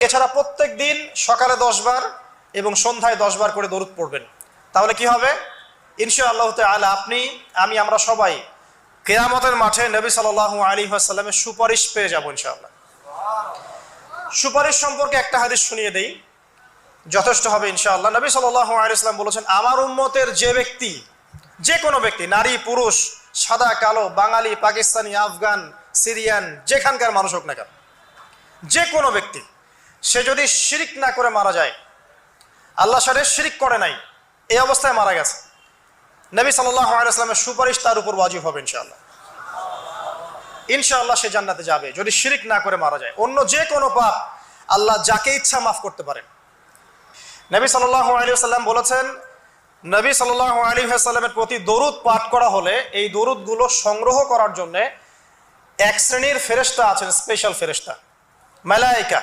এছাড়া প্রত্যেক দিন সকালে 10 বার এবং সন্ধ্যায় 10 বার করে দরুদ পড়বেন। তাহলে কি হবে? ইনশাআল্লাহ তাআলা আমরা সবাই কিয়ামতের মাঠে নবী সাল্লাল্লাহু আলাইহি ওয়াসাল্লামের সুপারিশ পেয়ে যাব ইনশাআল্লাহ। সুপারিশ সম্পর্কে একটা হাদিস শুনিয়ে দেই, যথেষ্ট হবে ইনশাআল্লাহ। নবী সাল্লাল্লাহু আলাইহি ওয়াসাল্লাম বলেছেন, আমার উম্মতের যে ব্যক্তি, যে কোনো ব্যক্তি, নারী পুরুষ, সাদা কালো, বাঙালি, পাকিস্তানি, আফগান, সিরিয়ান, যেখানকার মানুষ হোক না কেন, যে কোনো ব্যক্তি, সে যদি শিরিক না করে মারা যায়, আল্লাহর সাথে শিরিক করে নাই, এই অবস্থায় মারা গেছে, নবী সাল্লাল্লাহু আলাইহি ওয়াসাল্লামের সুপারিশ তার উপর ওয়াজিব হবে ইনশাআল্লাহ। ইনশাআল্লাহ সে জান্নাতে যাবে যদি শিরিক না করে মারা যায়। অন্য যে কোনো পাপ আল্লাহ যাকে ইচ্ছা মাফ করতে পারেন। নবী সাল্লাল্লাহু আলাইহি ওয়াসাল্লাম বলেছেন, নবী সাল্লাল্লাহু আলাইহি ওয়াসাল্লামের প্রতি দরুদ পাঠ করা হলে এই দরুদগুলো সংগ্রহ করার জন্য এক শ্রেণীর ফেরেশতা আছেন, স্পেশাল ফেরেশতা, মালায়েকা।